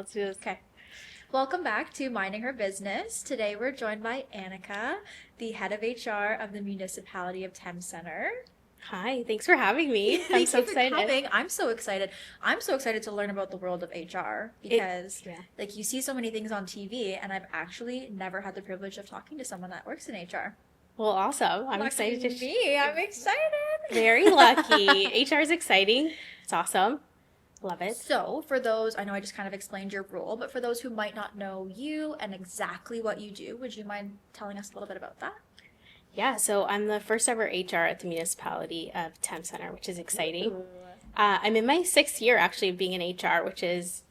let's do this. Okay. Welcome back to Minding Her Business. Today we're joined by Anica, the head of HR of the Municipality of Thames Centre. Hi, thanks for having me. I'm so excited. I'm so excited. I'm so excited to learn about the world of HR because like you see so many things on TV and I've actually never had the privilege of talking to someone that works in HR. Well, awesome. I'm excited to I'm excited. Very lucky. HR is exciting. It's awesome. Love it. So, for those, I know I just kind of explained your role, but for those who might not know you and exactly what you do, would you mind telling us a little bit about that? Yeah, so I'm the first ever HR at the Municipality of Thames Centre, which is exciting. I'm in my 6th year actually of being in HR, which is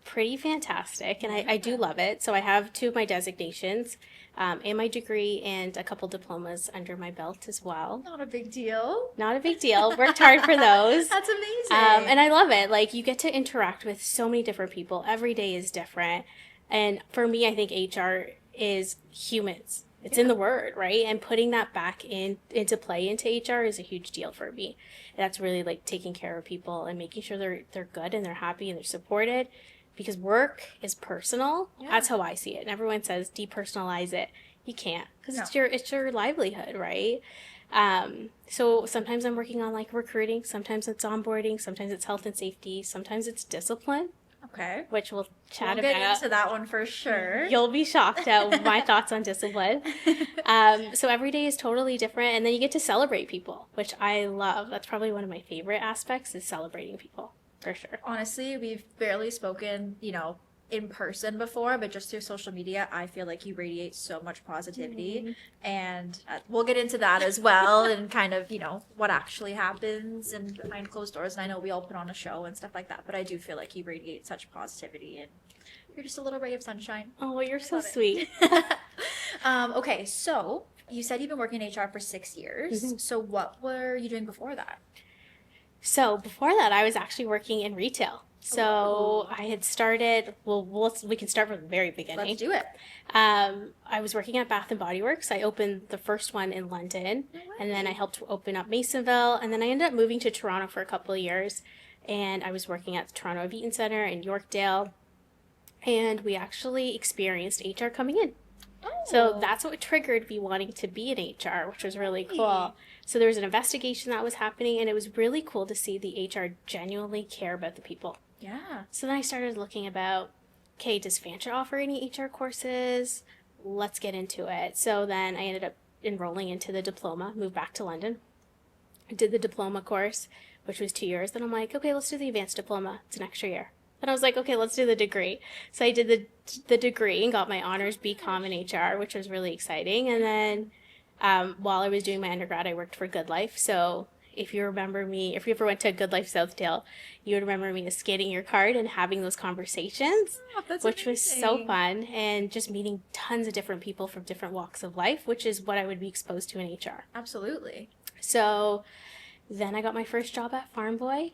pretty fantastic, and I do love it. So I have 2 of my designations, and my degree and a couple diplomas under my belt as well. Not a big deal. Not a big deal. Worked hard for those. That's amazing. And I love it. Like, you get to interact with so many different people. Every day is different. And for me, I think HR is humans. It's in the word, right? And putting that back into play into HR is a huge deal for me. And that's really like taking care of people and making sure they're good and they're happy and they're supported. Because work is personal. That's how I see it. And everyone says depersonalize it. You can't, because it's your livelihood, right? So sometimes I'm working on like recruiting, sometimes it's onboarding, sometimes it's health and safety, sometimes it's discipline. Okay. Which we'll chat about. We'll get into that one for sure. You'll be shocked at my thoughts on discipline. So every day is totally different, and then you get to celebrate people, which I love. That's probably one of my favorite aspects is celebrating people, for sure. Honestly, we've barely spoken, in person before, but just through social media, I feel like you radiate so much positivity. And we'll get into that as well and kind of, what actually happens and behind closed doors. And I know we all put on a show and stuff like that, but I do feel like you radiate such positivity and you're just a little ray of sunshine. Oh, you're so sweet. Okay, so you said you've been working in HR for 6 years. So what were you doing before that? So before that, I was actually working in retail. So I had started, we can start from the very beginning. Let's do it. I was working at Bath & Body Works. I opened the first one in London, and then I helped open up Masonville, and then I ended up moving to Toronto for a couple of years, and I was working at the Toronto Eaton Centre in Yorkdale, and we actually experienced HR coming in. So that's what triggered me wanting to be in HR, which was really cool. So there was an investigation that was happening, and it was really cool to see the HR genuinely care about the people. Yeah. So then I started looking about, okay, does Fancher offer any HR courses? Let's get into it. So then I ended up enrolling into the diploma, moved back to London. I did the diploma course, which was 2 years. Then I'm like, okay, let's do the advanced diploma. It's an extra year. Then I was like, okay, let's do the degree. So I did the degree and got my honors BCom in HR, which was really exciting. And then while I was doing my undergrad, I worked for GoodLife. So if you remember me, if you ever went to GoodLife Southdale, you would remember me scanning your card and having those conversations, which was so fun. And just meeting tons of different people from different walks of life, which is what I would be exposed to in HR. Absolutely. So then I got my first job at Farm Boy,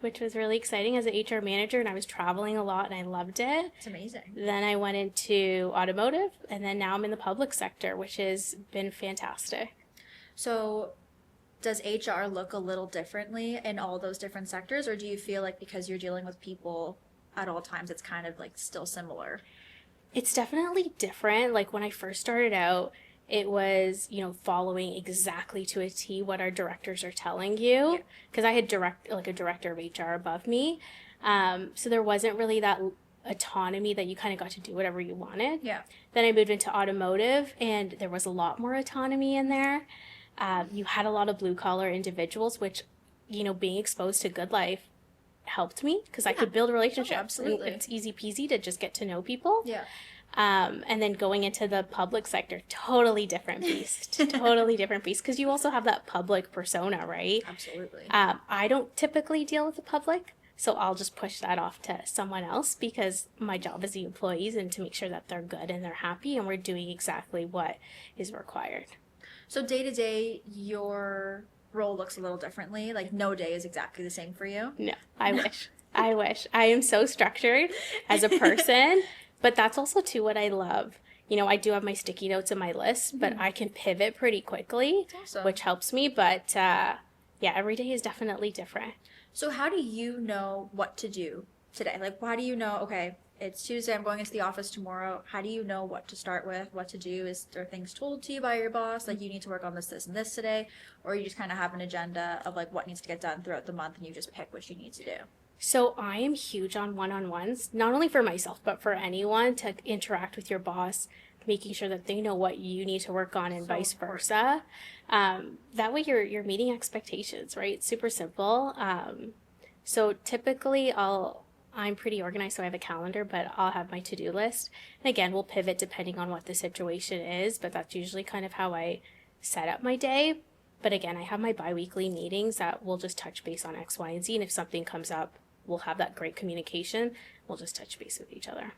which was really exciting as an HR manager, and I was traveling a lot and I loved it. It's amazing. Then I went into automotive, and then now I'm in the public sector, which has been fantastic. So does HR look a little differently in all those different sectors, or do you feel like because you're dealing with people at all times, it's kind of like still similar? It's definitely different. Like when I first started out, it was, following exactly to a T what our directors are telling you. Because I had a director of HR above me. So there wasn't really that autonomy that you kind of got to do whatever you wanted. Yeah. Then I moved into automotive, and there was a lot more autonomy in there. You had a lot of blue collar individuals, which, being exposed to GoodLife helped me because I could build relationships. Oh, absolutely. It's easy peasy to just get to know people. Yeah. And then going into the public sector, totally different beast. Totally different beast, because you also have that public persona, right? Absolutely. I don't typically deal with the public, so I'll just push that off to someone else because my job is the employees and to make sure that they're good and they're happy and we're doing exactly what is required. So day to day, your role looks a little differently? Like no day is exactly the same for you? No, I wish. I wish. I am so structured as a person. But that's also, too, what I love. I do have my sticky notes in my list, but I can pivot pretty quickly, which helps me. But, every day is definitely different. So how do you know what to do today? Like, how do you know, okay, it's Tuesday, I'm going into the office tomorrow. How do you know what to start with, what to do? Is there things told to you by your boss? Like, you need to work on this, this, and this today? Or you just kind of have an agenda of like what needs to get done throughout the month and you just pick what you need to do? So I am huge on one-on-ones, not only for myself, but for anyone to interact with your boss, making sure that they know what you need to work on and So vice important. versa. That way you're meeting expectations, right? It's super simple. So typically I'm pretty organized, so I have a calendar, but I'll have my to-do list. And again, we'll pivot depending on what the situation is, but that's usually kind of how I set up my day. But again, I have my bi-weekly meetings that will just touch base on X, Y, and Z. And if something comes up, we'll have that great communication. We'll just touch base with each other.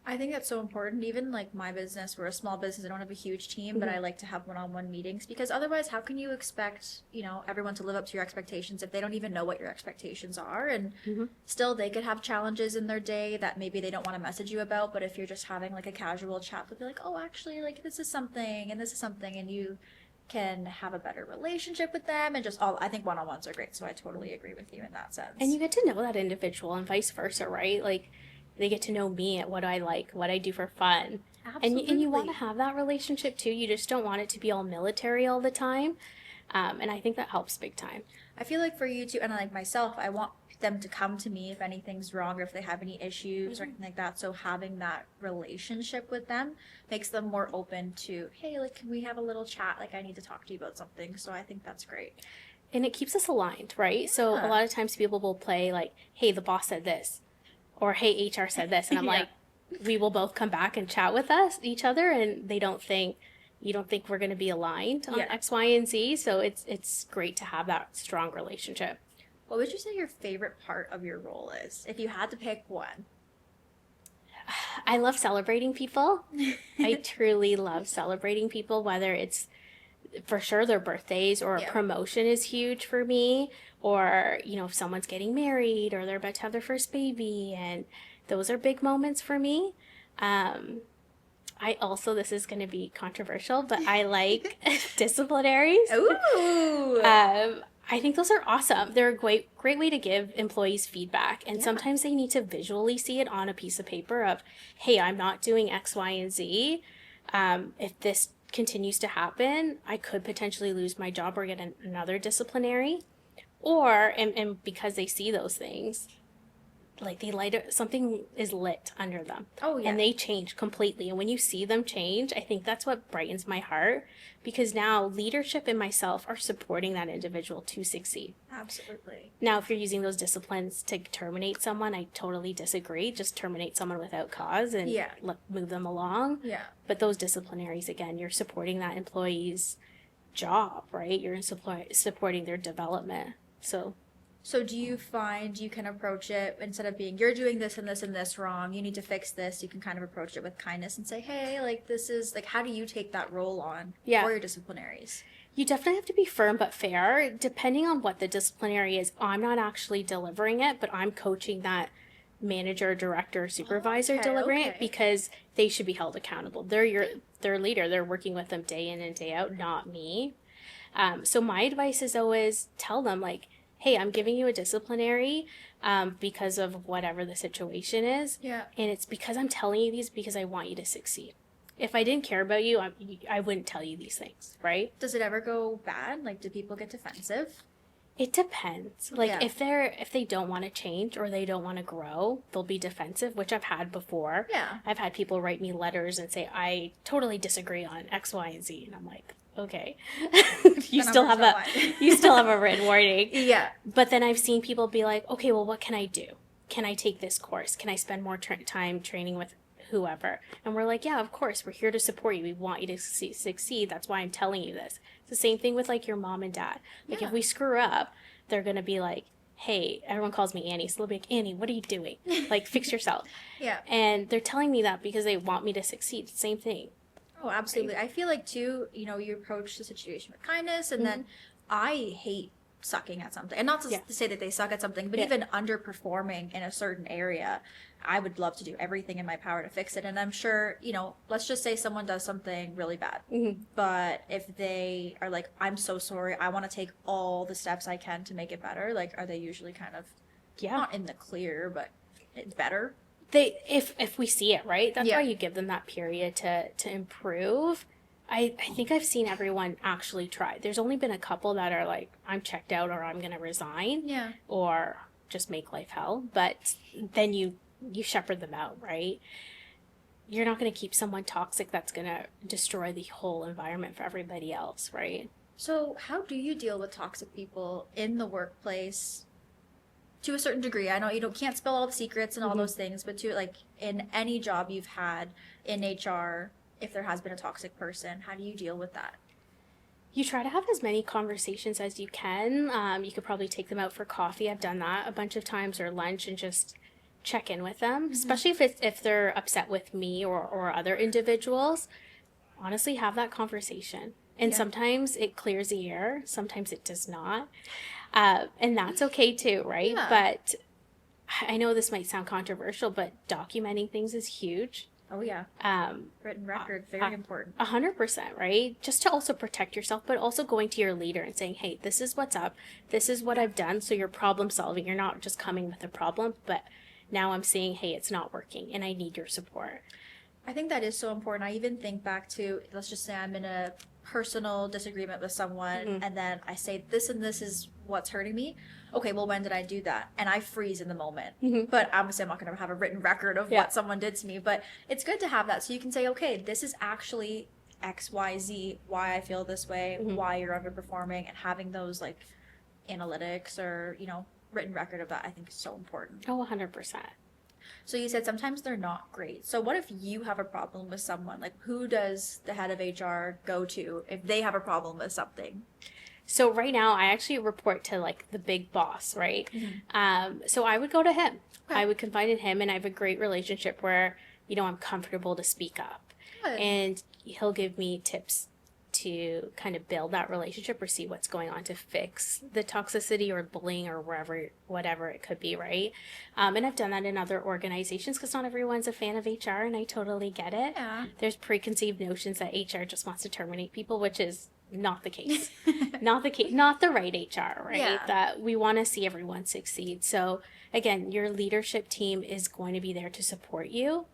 I think that's so important. Even like my business, we're a small business. I don't have a huge team, but I like to have one-on-one meetings because otherwise, how can you expect, everyone to live up to your expectations if they don't even know what your expectations are? And still, they could have challenges in their day that maybe they don't want to message you about. But if you're just having like a casual chat, they'll be like, "Oh, actually, like this is something, and this is something," and you can have a better relationship with them. And just all, I think one-on-ones are great. So I totally agree with you in that sense. And you get to know that individual and vice versa, right? Like they get to know me at what I like, what I do for fun. Absolutely. And you want to have that relationship too. You just don't want it to be all military all the time. And I think that helps big time. I feel like for you too, and like myself, I want them to come to me if anything's wrong or if they have any issues or anything like that. So having that relationship with them makes them more open to, hey, like, can we have a little chat? Like, I need to talk to you about something. So I think that's great. And it keeps us aligned, right? So a lot of times people will play like, hey, the boss said this, or hey, HR said this. And I'm like, we will both come back and chat with each other, and you don't think we're going to be aligned on X, Y, and Z. So it's great to have that strong relationship. What would you say your favorite part of your role is, if you had to pick one? I love celebrating people. I truly love celebrating people, whether it's for sure their birthdays or a promotion is huge for me, or if someone's getting married or they're about to have their first baby, and those are big moments for me. I also, this is going to be controversial, but I like disciplinaries. Ooh. I think those are awesome. They're a great way to give employees feedback. And sometimes they need to visually see it on a piece of paper of, hey, I'm not doing X, Y, and Z. If this continues to happen, I could potentially lose my job or get another disciplinary. Or, and because they see those things, like something is lit under them. Oh, yeah. And they change completely. And when you see them change, I think that's what brightens my heart, because now leadership and myself are supporting that individual to succeed. Absolutely. Now, if you're using those disciplines to terminate someone, I totally disagree. Just terminate someone without cause and move them along. Yeah. But those disciplinaries, again, you're supporting that employee's job, right? You're supporting their development. So do you find you can approach it, instead of being, you're doing this and this and this wrong, you need to fix this, you can kind of approach it with kindness and say, hey, like, this is, like, how do you take that role on for your disciplinaries? You definitely have to be firm but fair. Depending on what the disciplinary is, I'm not actually delivering it, but I'm coaching that manager, director, supervisor delivering it, because they should be held accountable. They're their leader. They're working with them day in and day out, not me. So my advice is always tell them, like, hey, I'm giving you a disciplinary because of whatever the situation is. Yeah. And it's because I'm telling you these because I want you to succeed. If I didn't care about you, I wouldn't tell you these things, right? Does it ever go bad? Like, do people get defensive? It depends. Like, if they don't want to change or they don't want to grow, they'll be defensive, which I've had before. Yeah. I've had people write me letters and say, I totally disagree on X, Y, and Z. And I'm like, okay. you still have a written warning. Yeah. But then I've seen people be like, okay, well, what can I do? Can I take this course? Can I spend more time training with whoever? And we're like, yeah, of course, we're here to support you. We want you to succeed. That's why I'm telling you this. It's the same thing with like your mom and dad. Like if we screw up, they're going to be like, hey, everyone calls me Annie. So they'll be like, Annie, what are you doing? Like, fix yourself. Yeah. And they're telling me that because they want me to succeed. Same thing. Oh, absolutely. I feel like too, you approach the situation with kindness, and then I hate sucking at something. And not to say that they suck at something, but even underperforming in a certain area, I would love to do everything in my power to fix it. And I'm sure, let's just say someone does something really bad. But if they are like, I'm so sorry, I want to take all the steps I can to make it better, like, are they usually kind of not in the clear, but better? If we see it, right? That's Yeah. why you give them that period to improve. I think I've seen everyone actually try. There's only been a couple that are like, I'm checked out, or I'm gonna resign, Yeah. or just make life hell. But then you shepherd them out, right? You're not going to keep someone toxic that's going to destroy the whole environment for everybody else, right? So how do you deal with toxic people in the workplace to a certain degree? I know you can't spill all the secrets and all those things, but to like in any job you've had in HR, if there has been a toxic person, how do you deal with that? You try to have as many conversations as you can. You could probably take them out for coffee. I've done that a bunch of times, or lunch, and just check in with them, especially if they're upset with me or other individuals. Honestly, have that conversation. And sometimes it clears the air, sometimes it does not. And that's okay too, right? Yeah. But I know this might sound controversial, but documenting things is huge. Oh yeah. Written record, very important. 100%, right? Just to also protect yourself, but also going to your leader and saying, hey, this is what's up. This is what I've done. So you're problem solving. You're not just coming with a problem, but now I'm saying, hey, it's not working and I need your support. I think that is so important. I even think back to, let's just say I'm in a personal disagreement with someone and then I say this and this is what's hurting me. Okay, well, when did I do that? And I freeze in the moment. But obviously I'm not going to have a written record of what someone did to me. But it's good to have that so you can say, okay, this is actually X, Y, Z, why I feel this way, why you're underperforming, and having those like analytics or, written record of that, I think is so important. Oh, 100%. So you said sometimes they're not great. So what if you have a problem with someone? Like, who does the head of HR go to if they have a problem with something? So right now I actually report to like the big boss, right? So I would go to him. Okay. I would confide in him, and I have a great relationship where, I'm comfortable to speak up. Good. And he'll give me tips to kind of build that relationship or see what's going on to fix the toxicity or bullying or whatever it could be, right? And I've done that in other organizations because not everyone's a fan of HR, and I totally get it. Yeah. There's preconceived notions that HR just wants to terminate people, which is not the case. Not the case. Not the right HR, right? Yeah. That we want to see everyone succeed. So again, your leadership team is going to be there to support you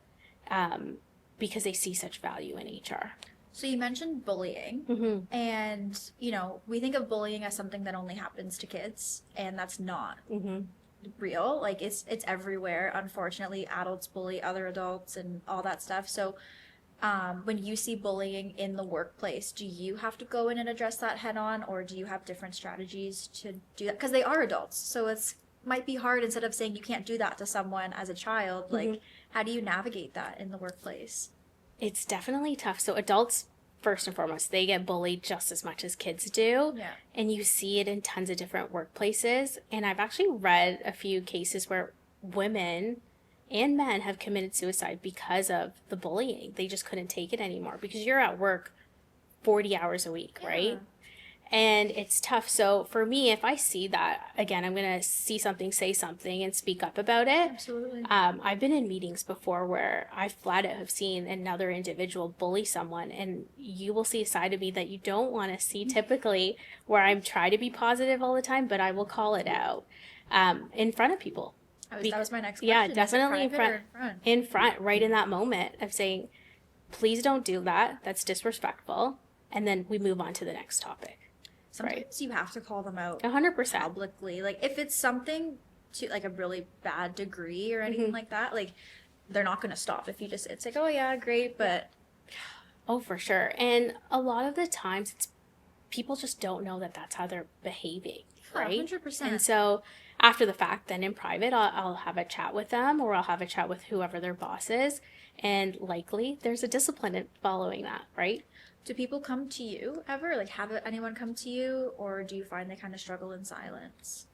because they see such value in HR. So you mentioned bullying, and we think of bullying as something that only happens to kids, and that's not real. Like it's everywhere. Unfortunately, adults bully other adults and all that stuff. So when you see bullying in the workplace, do you have to go in and address that head on, or do you have different strategies to do that? Because they are adults, so it's might be hard. Instead of saying you can't do that to someone as a child, like how do you navigate that in the workplace? It's definitely tough. So adults, first and foremost, they get bullied just as much as kids do. Yeah. And you see it in tons of different workplaces. And I've actually read a few cases where women and men have committed suicide because of the bullying. They just couldn't take it anymore because you're at work 40 hours a week, right? And it's tough. So for me, if I see that, again, I'm going to see something, say something, and speak up about it. Absolutely. I've been in meetings before where I flat out have seen another individual bully someone, and you will see a side of me that you don't want to see typically, where I'm trying to be positive all the time, but I will call it out in front of people. That was my next question. Yeah, definitely in front. In front, right in that moment of saying, please don't do that. That's disrespectful. And then we move on to the next topic. Sometimes you have to call them out 100%. publicly. Like if it's something to like a really bad degree or anything like that, like they're not going to stop if you just, it's like, oh yeah, great, but. Oh, for sure. And a lot of the times it's people just don't know that that's how they're behaving, right? 100%. And so after the fact, then in private, I'll have a chat with them, or I'll have a chat with whoever their boss is. And likely there's a discipline in following that, right? Do people come to you ever? Like, have anyone come to you, or do you find they kind of struggle in silence?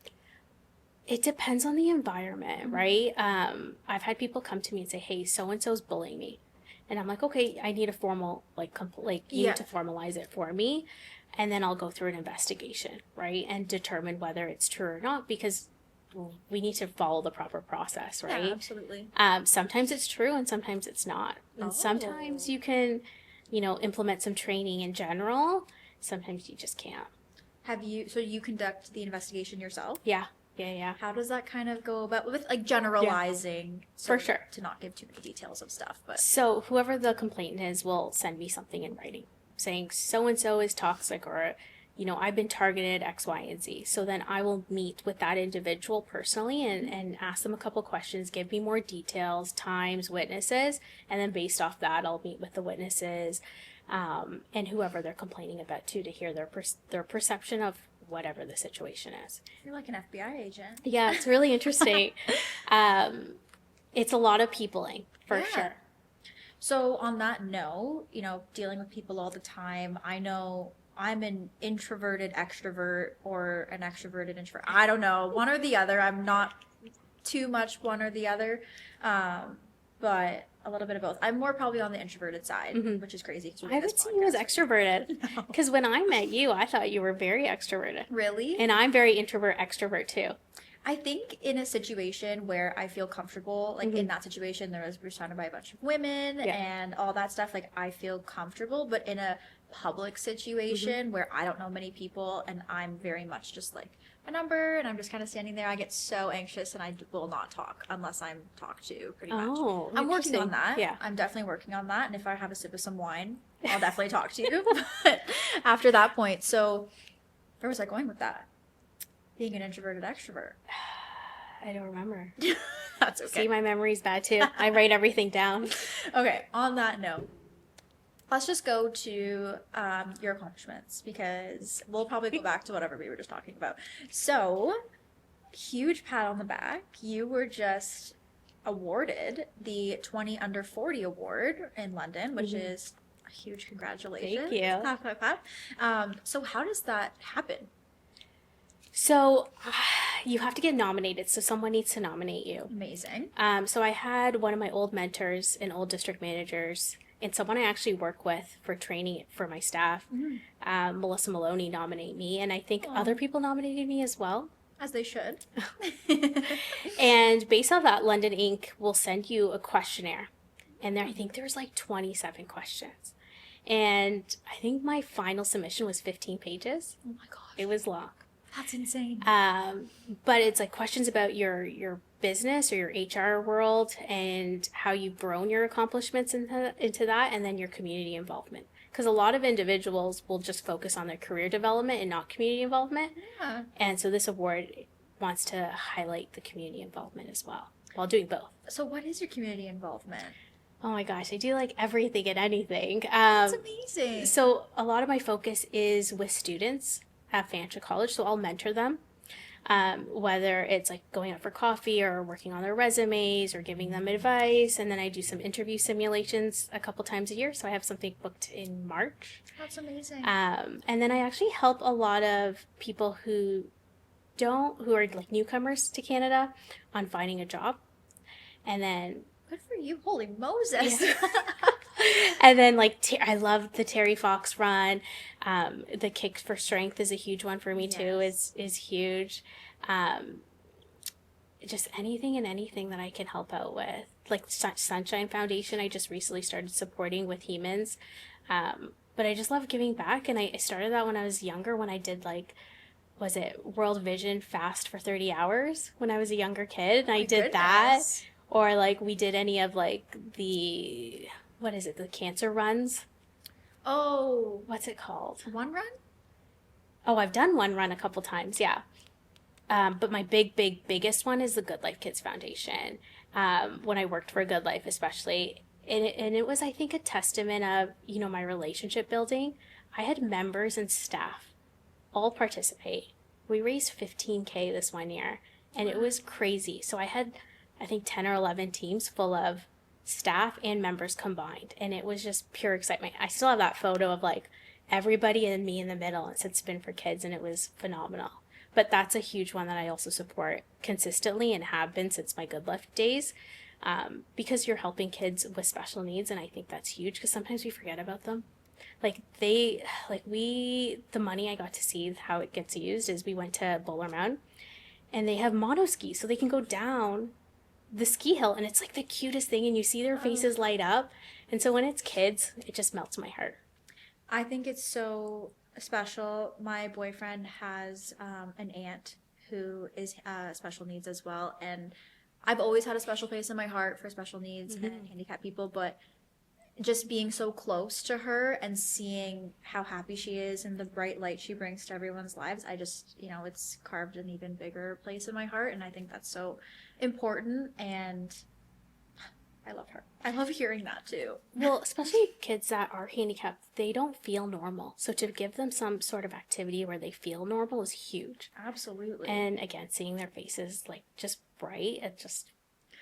It depends on the environment, right? I've had people come to me and say, hey, so-and-so's bullying me. And I'm like, okay, I need a formal, you need to formalize it for me. And then I'll go through an investigation, right? And determine whether it's true or not, because we need to follow the proper process, right? Yeah, absolutely. Sometimes it's true and sometimes it's not. And sometimes you can, implement some training in general. Sometimes you just can't. So you conduct the investigation yourself? Yeah. Yeah. How does that kind of go about with like generalizing? For sure. To not give too many details of stuff, but So whoever the complainant is will send me something in writing saying so and so is toxic, or I've been targeted X, Y, and Z. So then I will meet with that individual personally and ask them a couple questions, give me more details, times, witnesses, and then based off that, I'll meet with the witnesses and whoever they're complaining about too, to hear their perception of whatever the situation is. you're like an FBI agent. Yeah, it's really interesting. It's a lot of peopling for sure. So on that note, dealing with people all the time, I know I'm an introverted extrovert or an extroverted introvert. I don't know, one or the other. I'm not too much one or the other, but a little bit of both. I'm more probably on the introverted side, which is crazy. I would see you as extroverted. Because when I met you, I thought you were very extroverted. Really? And I'm very introvert extrovert too. I think in a situation where I feel comfortable, like in that situation, we're surrounded by a bunch of women and all that stuff. Like I feel comfortable, but in a public situation where I don't know many people and I'm very much just like a number and I'm just kind of standing there, I get so anxious and I will not talk unless I'm talked to pretty much. Oh, I'm working on that. Yeah. I'm definitely working on that. And if I have a sip of some wine, I'll definitely talk to you. But after that point, so where was I going with that? Being an introverted extrovert. I don't remember. That's okay. See, my memory's bad too. I write everything down. Okay, on that note, let's just go to your accomplishments because we'll probably go back to whatever we were just talking about. So, huge pat on the back. You were just awarded the 20 under 40 award in London, which is a huge congratulations. Thank you. Pat, pat, pat. So how does that happen? So you have to get nominated. So someone needs to nominate you. Amazing. So I had one of my old mentors and old district managers and someone I actually work with for training for my staff, Melissa Maloney, nominate me. And I think other people nominated me as well. As they should. And based on that, London Inc. will send you a questionnaire. And I think there's like 27 questions. And I think my final submission was 15 pages. Oh my gosh. It was long. That's insane. But it's like questions about your business or your HR world and how you've grown your accomplishments into that, and then your community involvement. Because a lot of individuals will just focus on their career development and not community involvement. Yeah. And so this award wants to highlight the community involvement as well, while doing both. So what is your community involvement? Oh my gosh, I do like everything and anything. That's amazing. So a lot of my focus is with students at Fanshawe College, so I'll mentor them. Whether it's like going out for coffee or working on their resumes or giving them advice. And then I do some interview simulations a couple times a year. So I have something booked in March. That's amazing. And then I actually help a lot of people who are like newcomers to Canada on finding a job. And then Good for you. Holy Moses. Yeah. And then like I love the Terry Fox run. The Kick for Strength is a huge one for me too. Is huge. Just anything and anything that I can help out with. Like Sunshine Foundation, I just recently started supporting with Hemans. But I just love giving back, and I started that when I was younger. When I did was it World Vision Fast for 30 hours when I was a younger kid, and I did that. Or like we did any of like the cancer runs. Oh, what's it called? One Run? Oh, I've done One Run a couple times, yeah. But my biggest one is the GoodLife Kids Foundation. When I worked for GoodLife, especially, and it was, I think, a testament of my relationship building. I had members and staff all participate. We raised $15,000 this one year, and it was crazy. So I had, I think, 10 or 11 teams full of staff and members combined, and it was just pure excitement. I still have that photo of like everybody and me in the middle, and it said Spin for Kids, and it was phenomenal. But that's a huge one that I also support consistently and have been since my GoodLife days, because you're helping kids with special needs, and I think that's huge because sometimes we forget about them. The money I got to see how it gets used is we went to Bowler Mountain, and they have mono skis, so they can go down the ski hill, and it's like the cutest thing, and you see their faces light up. And so when it's kids, it just melts my heart. I think it's so special. My boyfriend has an aunt who is special needs as well, and I've always had a special place in my heart for special needs and handicapped people, but just being so close to her and seeing how happy she is and the bright light she brings to everyone's lives, I just, it's carved an even bigger place in my heart, and I think that's so important, and I love her. I love hearing that too. Well, especially kids that are handicapped, they don't feel normal. So to give them some sort of activity where they feel normal is huge. Absolutely. And again, seeing their faces like just bright, it just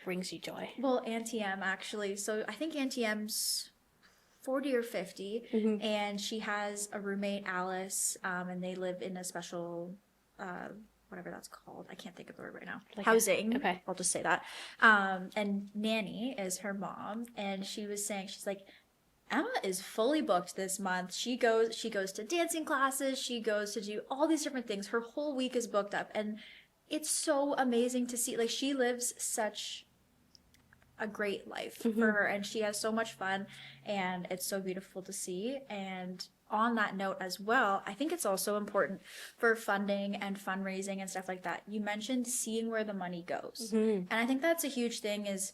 brings you joy. Well, Auntie M actually, so I think Auntie M's 40 or 50, and she has a roommate, Alice, and they live in a special, whatever that's called. I can't think of the word right now. Like housing. Okay. I'll just say that. And Nanny is her mom, and she was saying, she's like, Emma is fully booked this month. She goes to dancing classes. She goes to do all these different things. Her whole week is booked up, and it's so amazing to see. Like, she lives such a great life for her, and she has so much fun, and it's so beautiful to see. And on that note as well, I think it's also important for funding and fundraising and stuff like that. You mentioned seeing where the money goes, and I think that's a huge thing. Is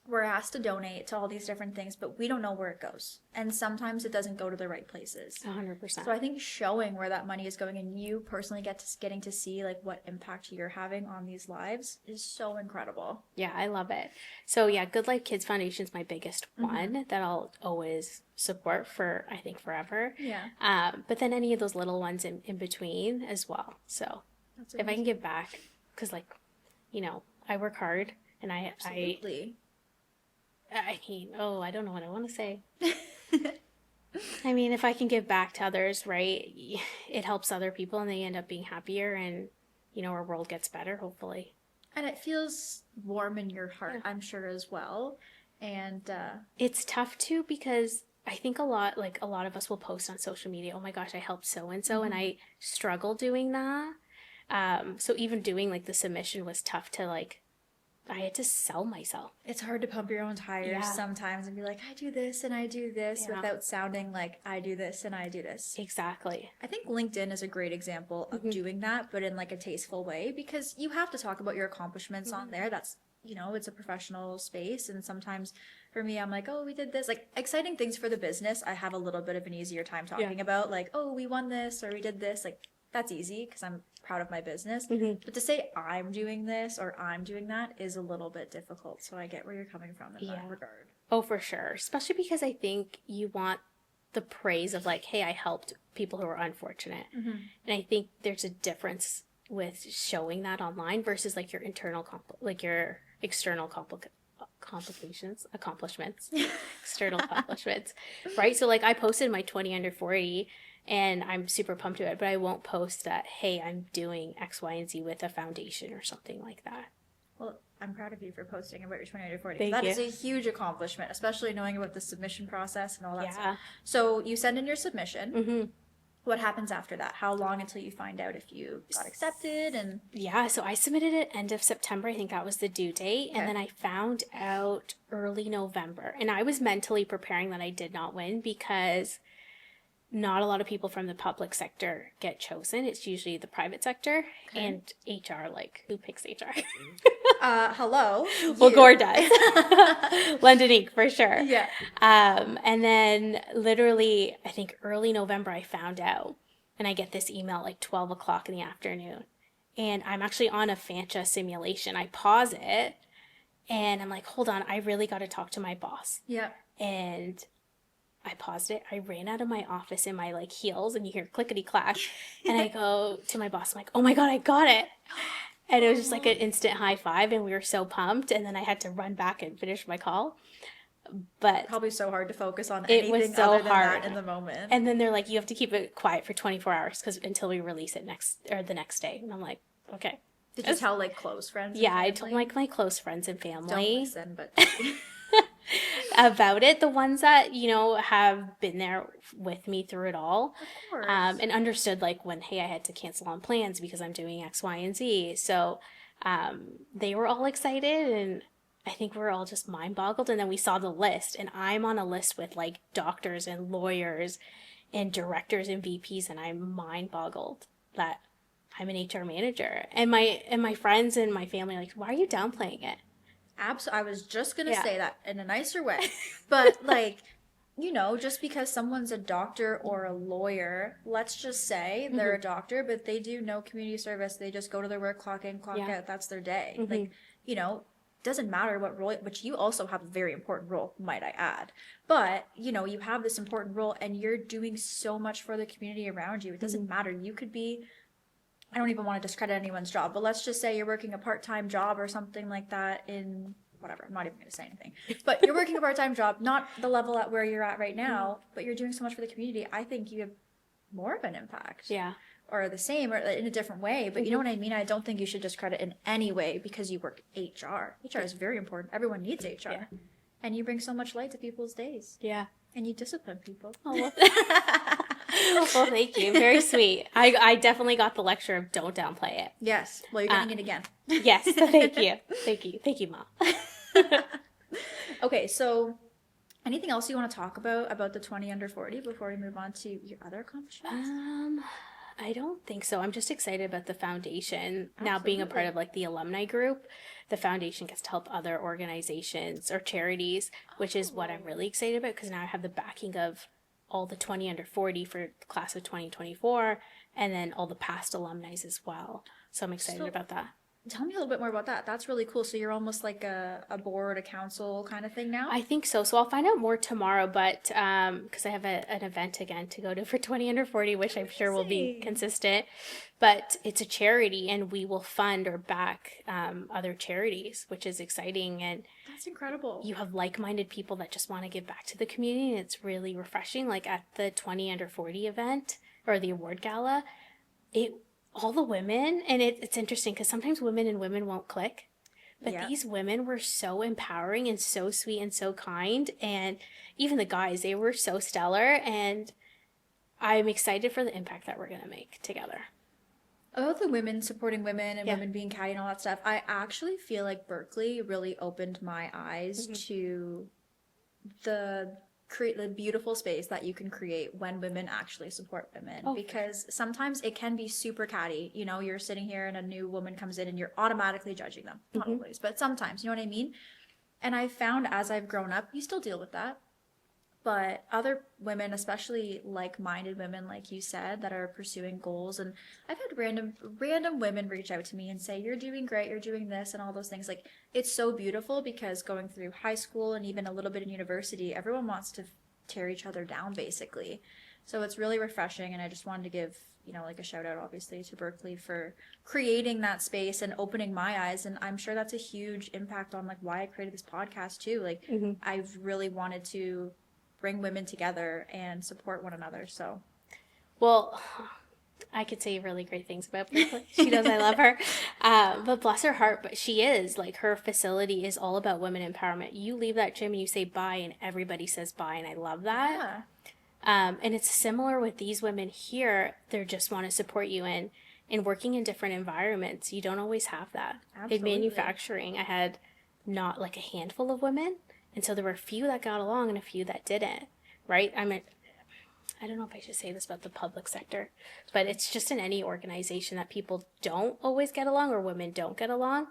we're asked to donate to all these different things, but we don't know where it goes, and sometimes it doesn't go to the right places. 100%. So I think showing where that money is going, and you personally getting to see like what impact you're having on these lives, is so incredible. Yeah, I love it. So yeah, Good Life Kids Foundation is my biggest one that I'll always support for, I think, forever. Yeah. But then any of those little ones in between as well. So That's if I can give back, because like, I work hard, and Absolutely. I mean, I don't know what I want to say. I mean, if I can give back to others, right, it helps other people and they end up being happier, and, our world gets better, hopefully. And it feels warm in your heart, I'm sure, as well. And it's tough too, because I think a lot of us will post on social media, oh my gosh, I helped so-and-so, and I struggle doing that. So even doing like the submission was tough to like, I had to sell myself. it's hard to pump your own tires sometimes and be like, I do this and I do this, without sounding like I do this and I do this. Exactly. I think LinkedIn is a great example of doing that, but in like a tasteful way, because you have to talk about your accomplishments on there. That's, it's a professional space. And sometimes for me, I'm like, oh, we did this, like exciting things for the business. I have a little bit of an easier time talking about, like, oh, we won this or we did this. Like, that's easy because I'm proud of my business. But to say I'm doing this or I'm doing that is a little bit difficult. So I get where you're coming from in that regard. Oh, for sure. Especially because I think you want the praise of like, hey, I helped people who are unfortunate. And I think there's a difference with showing that online versus like your internal, your external accomplishments, external accomplishments, right? So like I posted my 20 under 40 and I'm super pumped to it, but I won't post that, hey, I'm doing X, Y, and Z with a foundation or something like that. Well, I'm proud of you for posting about your 20 under 40. Thank That you. is a huge accomplishment, especially knowing about the submission process and all that Yeah. stuff. So you send in your submission. What happens after that? How long until you find out if you got accepted? And yeah, so I submitted it end of September. I think that was the due date. And then I found out early November. And I was mentally preparing that I did not win because not a lot of people from the public sector get chosen. It's usually the private sector and HR, like, who picks HR? hello. Well, Gore does. London Inc. for sure. Yeah. And then literally, I think early November, I found out. And I get this email at like 12 o'clock in the afternoon. And I'm actually on a FANCHA simulation. I pause it and I'm like, hold on, I really got to talk to my boss. Yeah. And I paused it. I ran out of my office in my like heels and you hear clickety clack. And I go to my boss. I'm like, oh my God, I got it. And it was just like an instant high five and we were so pumped. And then I had to run back and finish my call. But probably so hard to focus on it was anything so other than hard that in the moment. And then they're like, you have to keep it quiet for 24 hours because until we release it the next day. And I'm like, okay. Did you tell like close friends? Yeah, I told like my close friends and family. Don't listen, but about it, the ones that have been there with me through it all, of course. And understood like when, hey, I had to cancel on plans because I'm doing X, Y, and Z. So they were all excited, and I think we're all just mind boggled. And then we saw the list, and I'm on a list with like doctors and lawyers and directors and VPs, and I'm mind boggled that I'm an HR manager. And my friends and my family are like, why are you downplaying it? I was just gonna Yeah. say that in a nicer way, but like, you know, just because someone's a doctor or a lawyer, let's just say they're a doctor, but they do no community service. They just go to their work, clock in, clock Yeah. out. That's their day. Like, you know, doesn't matter what role, which you also have a very important role, might I add. But, you know, you have this important role and you're doing so much for the community around you. It doesn't matter. You could be, I don't even want to discredit anyone's job, but let's just say you're working a part-time job or something like that in whatever. I'm not even going to say anything. But you're working a part-time job, not the level at where you're at right now, but you're doing so much for the community. I think you have more of an impact. Yeah. Or the same or in a different way. But you know what I mean? I don't think you should discredit in any way because you work HR. HR is very important. Everyone needs HR. Yeah. And you bring so much light to people's days. Yeah. And you discipline people. Oh, well, thank you. Very sweet. I definitely got the lecture of don't downplay it. Yes. Well, you're getting it again. Yes. Thank you. Thank you. Thank you, Mom. Okay, so anything else you want to talk about the 20 under 40 before we move on to your other accomplishments? I don't think so. I'm just excited about the foundation. Now being a part of like the alumni group, the foundation gets to help other organizations or charities, which is what I'm really excited about because now I have the backing of all the 20 under 40 for the class of 2024 and then all the past alumni as well. So I'm excited about that. Tell me a little bit more about that. That's really cool. So you're almost like a board, a council kind of thing now? I think so. So I'll find out more tomorrow, but because I have an event again to go to for 20 under 40, which I'm sure will be consistent. But it's a charity and we will fund or back other charities, which is exciting. And that's incredible. You have like-minded people that just want to give back to the community. And it's really refreshing. Like at the 20 under 40 event or the award gala, all the women, and it's interesting because sometimes women and women won't click, but these women were so empowering and so sweet and so kind, and even the guys, they were so stellar, and I'm excited for the impact that we're going to make together. About the women supporting women and women being catty and all that stuff, I actually feel like Berkeley really opened my eyes to the beautiful space that you can create when women actually support women, because sometimes it can be super catty. You know, you're sitting here and a new woman comes in and you're automatically judging them. Not always, but sometimes, you know what I mean? And I found as I've grown up, you still deal with that. But other women, especially like-minded women, like you said, that are pursuing goals, and I've had random women reach out to me and say, "You're doing great, you're doing this," and all those things. Like, it's so beautiful because going through high school and even a little bit in university, everyone wants to tear each other down, basically. So it's really refreshing, and I just wanted to give, you know, like a shout out, obviously, to Berkeley for creating that space and opening my eyes. And I'm sure that's a huge impact on like why I created this podcast too. Like, I've really wanted to bring women together and support one another. So, well, I could say really great things about Berkeley. She knows I love her. But bless her heart, but she is like, her facility is all about women empowerment. You leave that gym and you say bye and everybody says bye, and I love that. And it's similar with these women here. They just want to support you in working in different environments. You don't always have that. Absolutely. In manufacturing, I had not like a handful of women. And so there were a few that got along and a few that didn't, right? I don't know if I should say this about the public sector, but it's just in any organization that people don't always get along or women don't get along.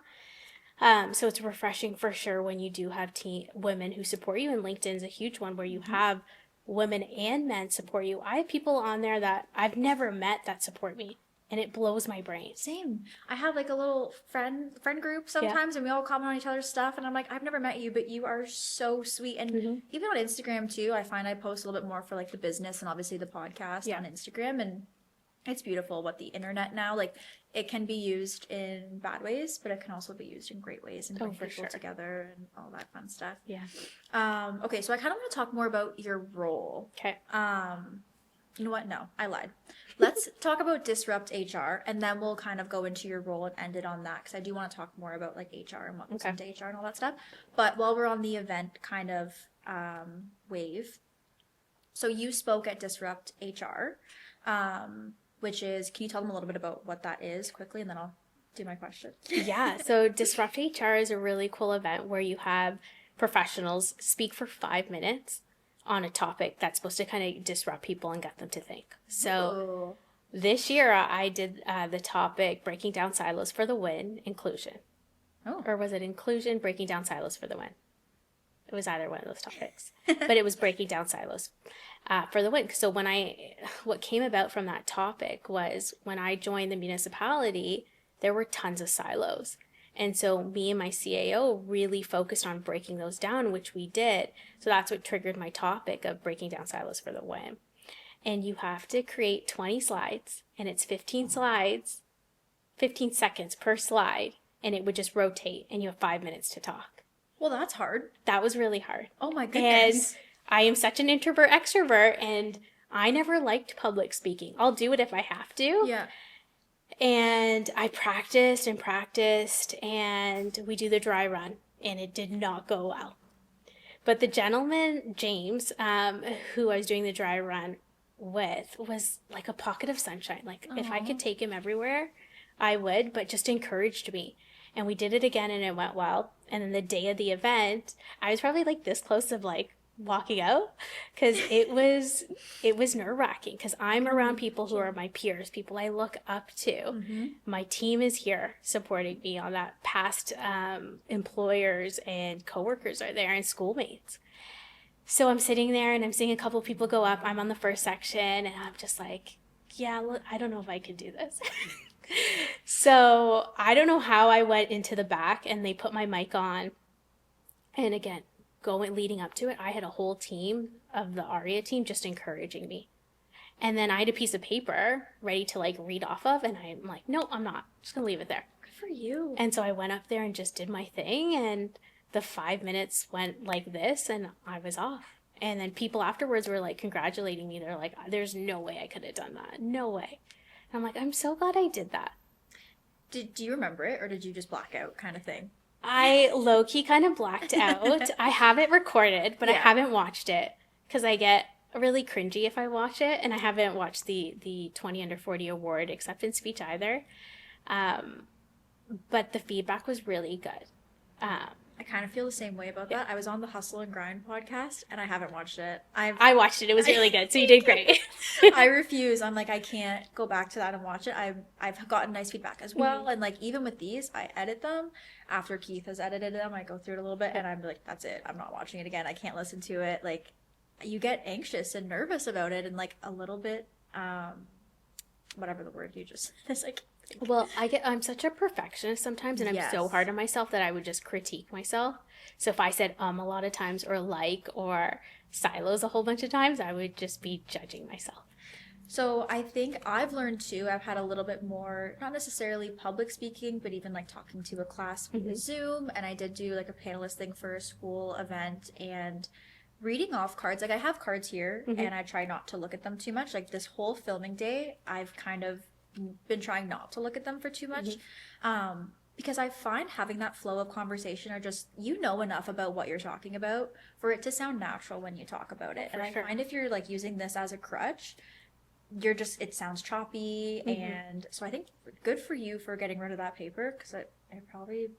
So it's refreshing for sure when you do have women who support you, and LinkedIn is a huge one where you have women and men support you. I have people on there that I've never met that support me, and it blows my brain. Same. I have like a little friend group sometimes, and we all comment on each other's stuff, and I'm like, I've never met you, but you are so sweet. And even on Instagram too, I find I post a little bit more for like the business and obviously the podcast on Instagram, and it's beautiful what the internet now, like, it can be used in bad ways, but it can also be used in great ways and bring people together and all that fun stuff. Okay, so I kind of want to talk more about your role. Okay. You know what? No, I lied. Let's talk about Disrupt HR, and then we'll kind of go into your role and end it on that, because I do want to talk more about like HR and what goes into HR and all that stuff. But while we're on the event kind of wave, so you spoke at Disrupt HR, which is, can you tell them a little bit about what that is quickly, and then I'll do my question. Yeah, so Disrupt HR is a really cool event where you have professionals speak for 5 minutes on a topic that's supposed to kind of disrupt people and get them to think. So This year, I did the topic breaking down silos for the win, inclusion. Oh. Or was it inclusion, breaking down silos for the win? It was either one of those topics, but it was breaking down silos for the win. So what came about from that topic was when I joined the municipality, there were tons of silos. And so me and my CAO really focused on breaking those down, which we did. So that's what triggered my topic of breaking down silos for the win. And you have to create 20 slides, and it's 15 slides, 15 seconds per slide, and it would just rotate, and you have 5 minutes to talk. Well, that's hard. That was really hard. Oh my goodness. And I am such an introvert extrovert, and I never liked public speaking. I'll do it if I have to. Yeah. And I practiced, and we do the dry run, and it did not go well. But the gentleman, James, who I was doing the dry run with, was like a pocket of sunshine. Like, if I could take him everywhere, I would, but just encouraged me. And we did it again, and it went well. And then the day of the event, I was probably like this close of like walking out, because it was nerve-wracking, because I'm around people who are my peers, people I look up to. Mm-hmm. My team is here supporting me on that. Past employers and coworkers are there, and schoolmates. So I'm sitting there, and I'm seeing a couple people go up. I'm on the first section, and I'm just like, yeah, look, I don't know if I could do this. So I don't know how I went into the back, and they put my mic on. And again, leading up to it, I had a whole team of the ARIA team just encouraging me. And then I had a piece of paper ready to like read off of, and I'm like, no, I'm not. I'm just going to leave it there. Good for you. And so I went up there and just did my thing, and the 5 minutes went like this, and I was off. And then people afterwards were like congratulating me. They're like, there's no way I could have done that. No way. And I'm like, I'm so glad I did that. Do you remember it, or did you just black out kind of thing? I low-key kind of blacked out. I have it recorded, but I haven't watched it because I get really cringy if I watch it, and I haven't watched the 20 under 40 award acceptance speech either. But the feedback was really good. I kind of feel the same way about that. I was on the Hustle and Grind podcast, and I haven't watched it. I watched it. It was really good, so you did great. I refuse. I'm like, I can't go back to that and watch it. I've gotten nice feedback as well. Mm-hmm. And like, even with these, I edit them. After Keith has edited them, I go through it a little bit, and I'm like, that's it. I'm not watching it again. I can't listen to it. Like, you get anxious and nervous about it, and like a little bit, whatever the word you just, it's like. Well, I'm such a perfectionist sometimes, and I'm so hard on myself that I would just critique myself. So if I said a lot of times, or like, or silos a whole bunch of times, I would just be judging myself. So I think I've learned too, I've had a little bit more, not necessarily public speaking, but even like talking to a class via Zoom. And I did do like a panelist thing for a school event, and reading off cards. Like, I have cards here, and I try not to look at them too much. Like, this whole filming day, I've kind of been trying not to look at them for too much, because I find having that flow of conversation, or just, you know, enough about what you're talking about for it to sound natural when you talk about it. And I find if you're like using this as a crutch, it sounds choppy. And so I think good for you for getting rid of that paper, because it probably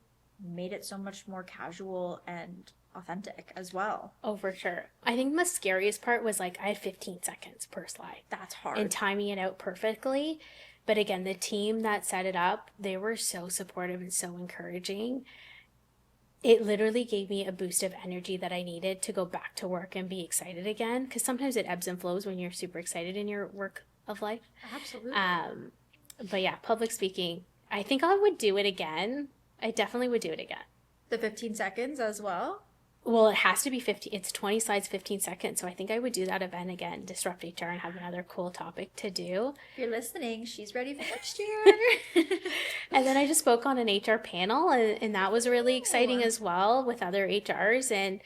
made it so much more casual and authentic as well. Oh, for sure. I think the scariest part was like I had 15 seconds per slide. That's hard. And timing it out perfectly. But again, the team that set it up, they were so supportive and so encouraging. It literally gave me a boost of energy that I needed to go back to work and be excited again. Because sometimes it ebbs and flows when you're super excited in your work of life. Absolutely. But yeah, public speaking, I think I would do it again. I definitely would do it again. The 15 seconds as well? Well, it has to be 50. It's 20 slides, 15 seconds. So I think I would do that event again, Disrupt HR, and have another cool topic to do. If you're listening, she's ready for next year. And then I just spoke on an HR panel, and that was really exciting as well, with other HRs. And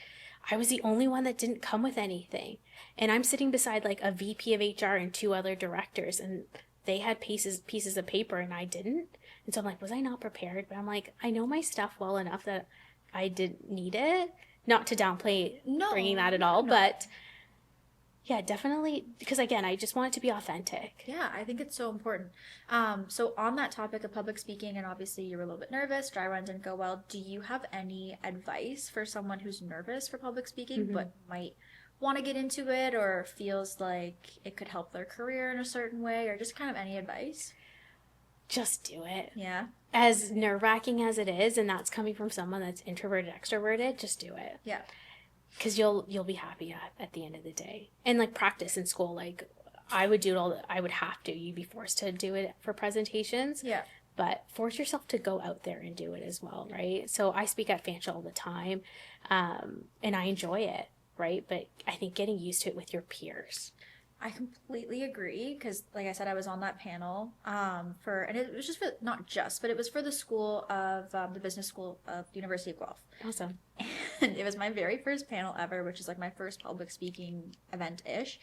I was the only one that didn't come with anything. And I'm sitting beside like a VP of HR and 2 other directors, and they had pieces of paper and I didn't. And so I'm like, was I not prepared? But I'm like, I know my stuff well enough that I didn't need it. Not to downplay bringing that at all, but yeah, definitely, because again, I just want it to be authentic. Yeah, I think it's so important. So on that topic of public speaking, and obviously you were a little bit nervous, dry run didn't go well, do you have any advice for someone who's nervous for public speaking but might want to get into it or feels like it could help their career in a certain way, or just kind of any advice? Just do it. Yeah. As nerve-wracking as it is, and that's coming from someone that's introverted, extroverted, just do it. Yeah. Because you'll be happy at the end of the day. And like practice in school, like I would do it I would have to. You'd be forced to do it for presentations. Yeah. But force yourself to go out there and do it as well, right? So I speak at Fancha all the time, and I enjoy it, right? But I think getting used to it with your peers. I completely agree because, like I said, I was on that panel and it was just for, not just, but it was for the school of the business school of the University of Guelph. Awesome. And it was my very first panel ever, which is like my first public speaking event-ish.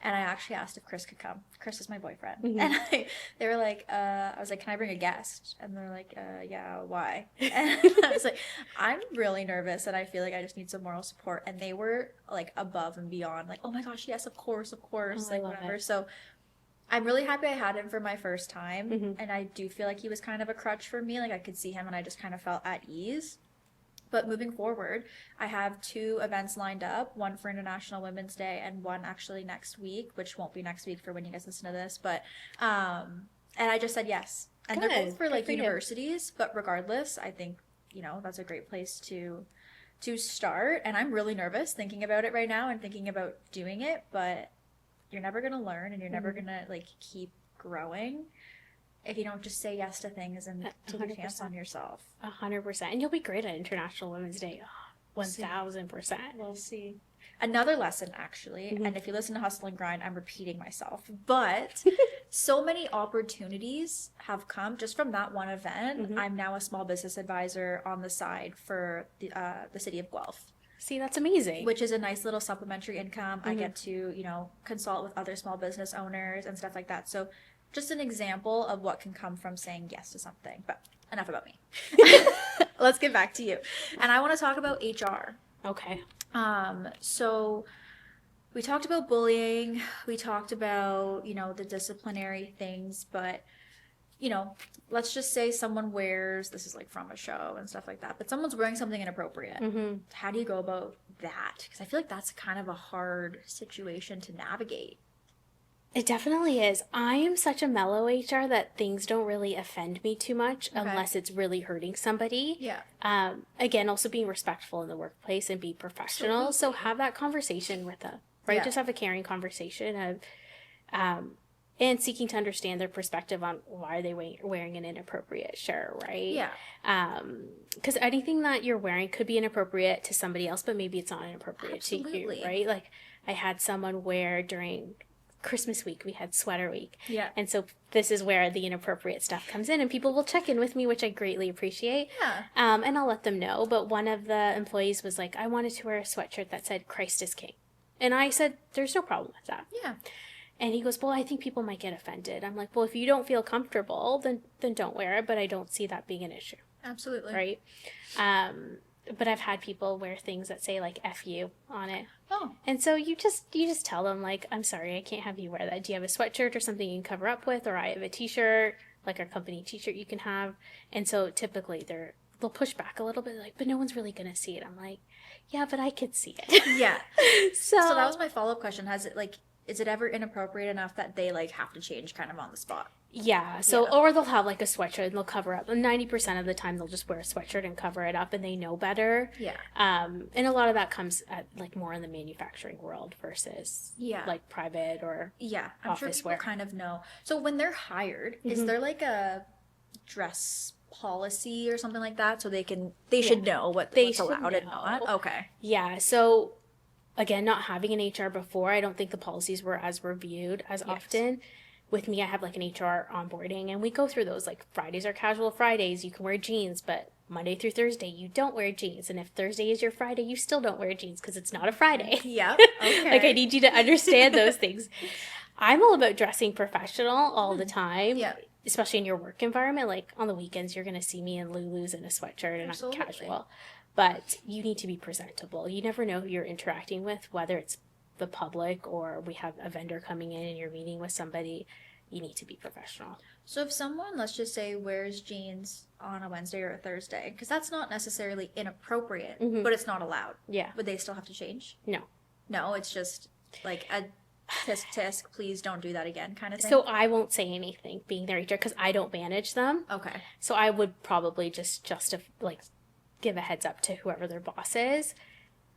And I actually asked if Chris could come. Chris is my boyfriend. Mm-hmm. And they were like, I was like, can I bring a guest? And they're like, yeah, why? And I was like, I'm really nervous and I feel like I just need some moral support. And they were like above and beyond, like, oh my gosh, yes, of course, Oh, like whatever. So I'm really happy I had him for my first time. Mm-hmm. And I do feel like he was kind of a crutch for me. Like I could see him and I just kind of felt at ease. But moving forward, I have 2 events lined up, one for International Women's Day and one actually next week, which won't be next week for when you guys listen to this. But, and I just said yes. And Good. they're both for like Good for you. universities, but regardless, I think, that's a great place to start. And I'm really nervous thinking about it right now and thinking about doing it, but you're never going to learn and you're never going to like keep growing if you don't just say yes to things and take a chance on yourself. 100%. And you'll be great at International Women's Day. 1,000%. We'll see. Another lesson, actually, and if you listen to Hustle and Grind, I'm repeating myself, but so many opportunities have come just from that one event. I'm now a small business advisor on the side for the city of Guelph. See, that's amazing. Which is a nice little supplementary income. I get to, consult with other small business owners and stuff like that. So just an example of what can come from saying yes to something. But enough about me. Let's get back to you. And I want to talk about HR. Okay. So we talked about bullying. We talked about, the disciplinary things. But, let's just say someone wears, this is like from a show and stuff like that, but someone's wearing something inappropriate. How do you go about that? Because I feel like that's kind of a hard situation to navigate. It definitely is. I am such a mellow HR that things don't really offend me too much unless it's really hurting somebody. Yeah. Again, also being respectful in the workplace and be professional. Absolutely. So have that conversation with them, right? Yeah. Just have a caring conversation of, and seeking to understand their perspective on why are they wearing an inappropriate shirt, right? Yeah. Because anything that you're wearing could be inappropriate to somebody else, but maybe it's not inappropriate to Absolutely. you, right? Like I had someone wear during Christmas week, we had sweater week. Yeah. And so this is where the inappropriate stuff comes in and people will check in with me, which I greatly appreciate. Yeah. And I'll let them know. But one of the employees was like, I wanted to wear a sweatshirt that said Christ is King. And I said, there's no problem with that. Yeah. And he goes, well, I think people might get offended. I'm like, well, if you don't feel comfortable, then don't wear it. But I don't see that being an issue. Absolutely. Right? But I've had people wear things that say like F you on it. Oh. And so you just tell them like, I'm sorry, I can't have you wear that. Do you have a sweatshirt or something you can cover up with? Or I have a t-shirt, like our company t-shirt you can have. And so typically they'll push back a little bit like, but no one's really going to see it. I'm like, yeah, but I could see it. Yeah. So that was my follow-up question. Is it ever inappropriate enough that they like have to change kind of on the spot? Yeah. So, Yeah. or they'll have like a sweatshirt and they'll cover up. 90% of the time they'll just wear a sweatshirt and cover it up and they know better. Yeah. And a lot of that comes at like more in the manufacturing world versus like private or Yeah. I'm sure office people wear. kind of know. So when they're hired, is there like a dress policy or something like that so they should know what's They should allowed and know. not? Okay. Yeah. So again, not having an HR before, I don't think the policies were as reviewed as often. With me, I have like an HR onboarding and we go through those. Like Fridays are casual Fridays. You can wear jeans, but Monday through Thursday, you don't wear jeans. And if Thursday is your Friday, you still don't wear jeans because it's not a Friday. Yep. Okay. Like I need you to understand those things. I'm all about dressing professional all the time. Yeah. Especially in your work environment. Like on the weekends, you're going to see me in Lulu's and a sweatshirt and Absolutely. I'm casual. But you need to be presentable. You never know who you're interacting with, whether it's the public or we have a vendor coming in and you're meeting with somebody. You need to be professional. So if someone, let's just say, wears jeans on a Wednesday or a Thursday, because that's not necessarily inappropriate, but it's not allowed. Yeah. Would they still have to change? No. No, it's just like a tisk tisk, please don't do that again kind of thing. So I won't say anything being their HR because I don't manage them. Okay. So I would probably just like give a heads up to whoever their boss is.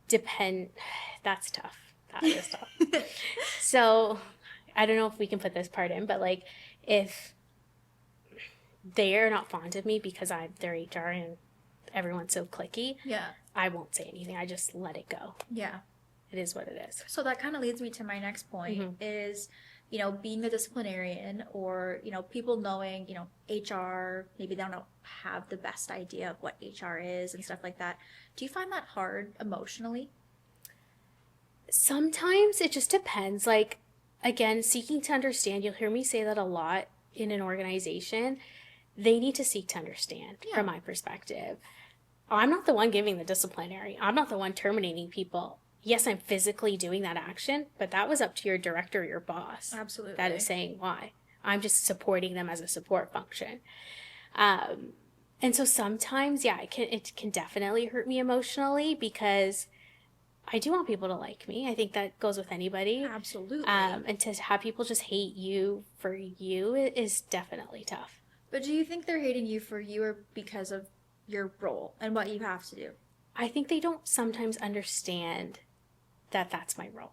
That's tough. That is tough. So I don't know if we can put this part in, but like if they're not fond of me because I'm their HR and everyone's so cliquey, Yeah. I won't say anything. I just let it go. Yeah. It is what it is. So that kind of leads me to my next point is, being a disciplinarian or, people knowing, HR, maybe they don't have the best idea of what HR is and stuff like that. Do you find that hard emotionally? Sometimes it just depends. Like, again, seeking to understand, you'll hear me say that a lot in an organization. They need to seek to understand from my perspective. I'm not the one giving the disciplinary. I'm not the one terminating people. Yes, I'm physically doing that action, but that was up to your director or your boss. Absolutely. That is saying why. I'm just supporting them as a support function. And so sometimes, it can definitely hurt me emotionally because I do want people to like me. I think that goes with anybody. Absolutely. And to have people just hate you for you is definitely tough. But do you think they're hating you for you or because of your role and what you have to do? I think they don't sometimes understand that that's my role.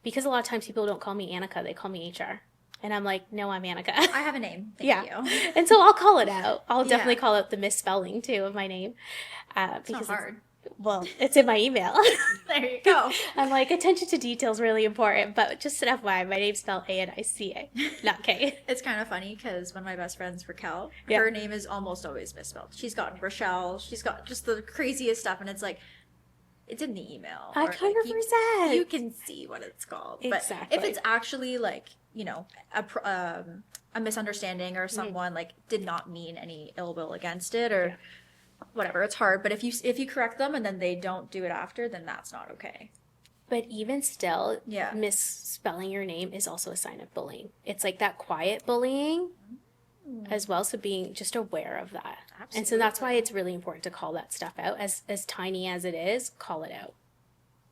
Because a lot of times people don't call me Anica, they call me HR. And I'm like, no, I'm Anica. I have a name. Thank you. And so I'll call it out. I'll definitely call out the misspelling too of my name. It's not hard. It's in my email. There you go. I'm like, attention to detail is really important, but just an FYI, my name's spelled A-N-I-C-A, not K. It's kind of funny because one of my best friends, Raquel, her name is almost always misspelled. She's got Rochelle. She's got just the craziest stuff, and it's like, it's in the email. 100%. You can see what it's called. Exactly. But if it's actually like, a misunderstanding or someone like did not mean any ill will against it or whatever, it's hard. But if you correct them and then they don't do it after, then that's not okay. But even still, misspelling your name is also a sign of bullying. It's like that quiet bullying as well. So being just aware of that. Absolutely. And so that's why it's really important to call that stuff out. As tiny as it is, call it out.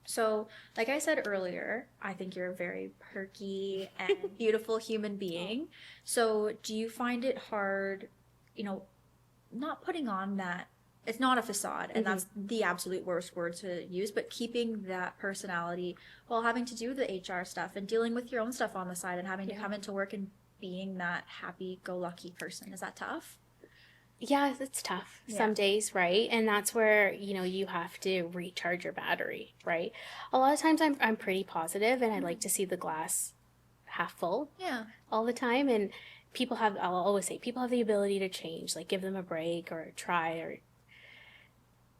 So, like I said earlier, I think you're a very perky and beautiful human being. So, do you find it hard, not putting on that, it's not a facade, and that's the absolute worst word to use, but keeping that personality while having to do the HR stuff and dealing with your own stuff on the side and having to come into work and being that happy-go-lucky person. Is that tough? Yeah, it's tough some days, right? And that's where, you have to recharge your battery, right? A lot of times I'm pretty positive and I like to see the glass half full all the time. And I'll always say, people have the ability to change, like give them a break or try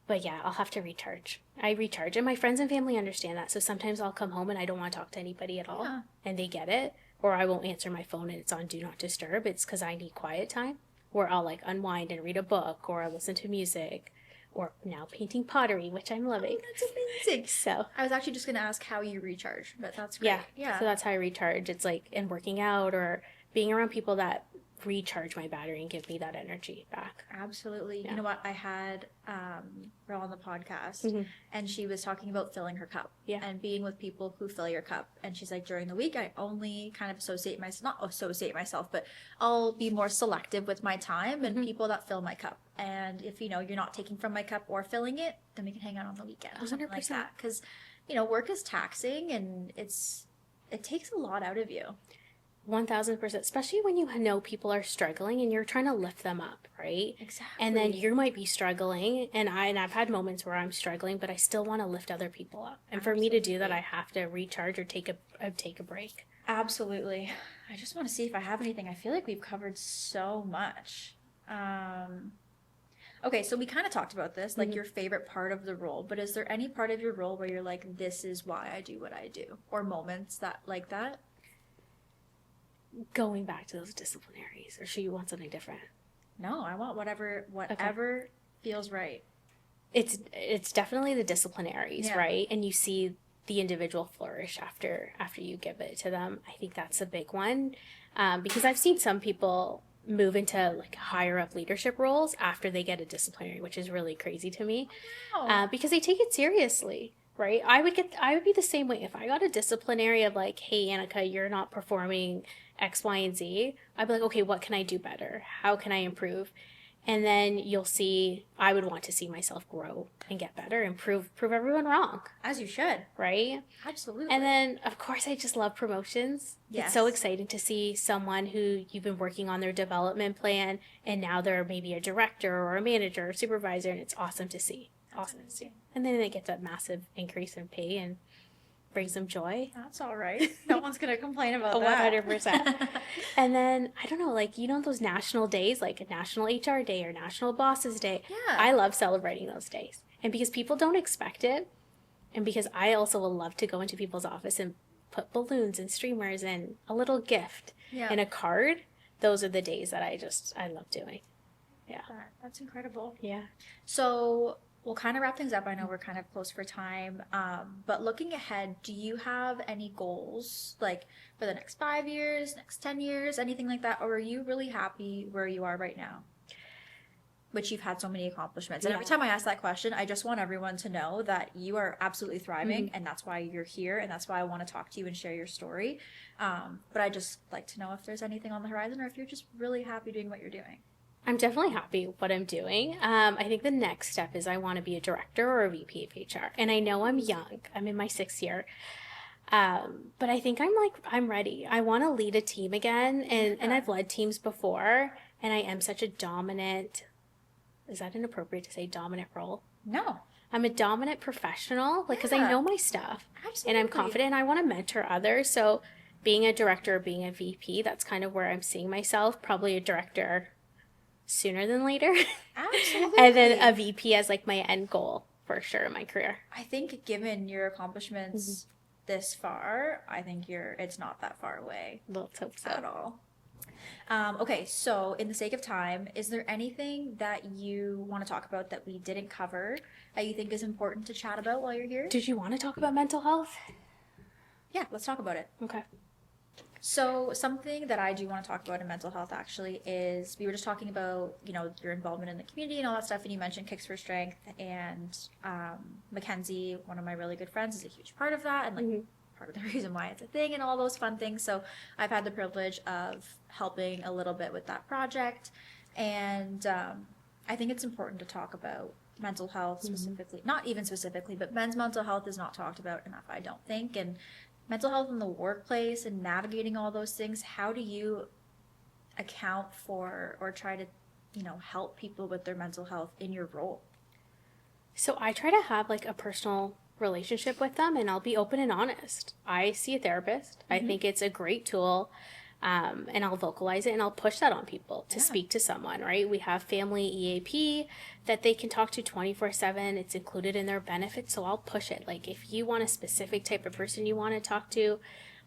but I'll have to recharge. I recharge and my friends and family understand that. So sometimes I'll come home and I don't want to talk to anybody at all and they get it. Or I won't answer my phone and it's on Do Not Disturb. It's because I need quiet time. Where I'll like unwind and read a book or listen to music or now painting pottery, which I'm loving. Oh, that's amazing. So I was actually just going to ask how you recharge, but that's great. Yeah. So that's how I recharge. It's like in working out or being around people that recharge my battery and give me that energy back. Absolutely. Yeah. You know what? I had her on the podcast and she was talking about filling her cup and being with people who fill your cup. And she's like, during the week, I only kind of not associate myself, but I'll be more selective with my time and people that fill my cup. And if, you're not taking from my cup or filling it, then we can hang out on the weekend or something 100%. Like that. Because, work is taxing and it takes a lot out of you. 1000%, especially when you know people are struggling and you're trying to lift them up, right? Exactly. And then you might be struggling, and I've had moments where I'm struggling, but I still want to lift other people up. And for me to do that, I have to recharge or take a break. Absolutely. I just want to see if I have anything. I feel like we've covered so much. Okay, so we kind of talked about this, like your favorite part of the role, but is there any part of your role where you're like, this is why I do what I do, or moments that like that? Going back to those disciplinaries, or should you want something different? No, I want whatever feels right. It's definitely the disciplinaries, right? And you see the individual flourish after you give it to them. I think that's a big one, because I've seen some people move into like higher up leadership roles after they get a disciplinary, which is really crazy to me. Because they take it seriously. right? I would be the same way if I got a disciplinary of like, hey, Anica, you're not performing X, Y, and Z. I'd be like, okay, what can I do better? How can I improve? And then you'll see, I would want to see myself grow and get better and prove everyone wrong, As you should. right? Absolutely. And then, of course, I just love promotions. Yes. It's so exciting to see someone who you've been working on their development plan, and now they're maybe a director or a manager or supervisor, and it's awesome to see. Awesome to see. And then they get that massive increase in pay and brings them joy. That's all right. No one's going to complain about that. that. 100%. And then, I don't know, like, you know, those national days, like a National HR Day or National Bosses Day. Yeah. I love celebrating those days. And because people don't expect it, and because I also will love to go into people's office and put balloons and streamers and a little gift and a card, those are the days that I love doing. Yeah. That's incredible. Yeah. So we'll kind of wrap things up. I know we're kind of close for time. But looking ahead, do you have any goals, like for the next 5 years, next 10 years, anything like that? Or are you really happy where you are right now? Which you've had so many accomplishments. And every time I ask that question, I just want everyone to know that you are absolutely thriving, and that's why you're here, and that's why I want to talk to you and share your story. But I just like to know if there's anything on the horizon, or if you're just really happy doing what you're doing. I'm definitely happy with what I'm doing. I think the next step is I want to be a director or a VP of HR. And I know I'm young. I'm in my 6th year. But I think I'm ready. I want to lead a team again. And I've led teams before. And I am such a dominant, is that inappropriate to say dominant role? No. I'm a dominant professional, like, because I know my stuff. Absolutely. And I'm confident and I want to mentor others. So being a director or being a VP, that's kind of where I'm seeing myself. Probably a director sooner than later. Absolutely. And then a VP as like my end goal for sure in my career. I think given your accomplishments this far, I think it's not that far away. Let's hope so. At all. Okay, so in the sake of time, is there anything that you want to talk about that we didn't cover that you think is important to chat about while you're here? Did you want to talk about mental health? Yeah, let's talk about it. Okay. So something that I do want to talk about in mental health actually is we were just talking about, you know, your involvement in the community and all that stuff, and you mentioned Kicks for Strength, and Mackenzie, one of my really good friends, is a huge part of that, and like part of the reason why it's a thing and all those fun things. So I've had the privilege of helping a little bit with that project, and I think it's important to talk about mental health specifically, not even specifically, but men's mental health is not talked about enough, I don't think, and mental health in the workplace and navigating all those things. How do you account for or try to, you know, help people with their mental health in your role? So I try to have like a personal relationship with them, and I'll be open and honest. I see a therapist. I think it's a great tool. And I'll vocalize it and I'll push that on people to speak to someone, right? We have family EAP that they can talk to 24/7. It's included in their benefits. So I'll push it. Like if you want a specific type of person you want to talk to,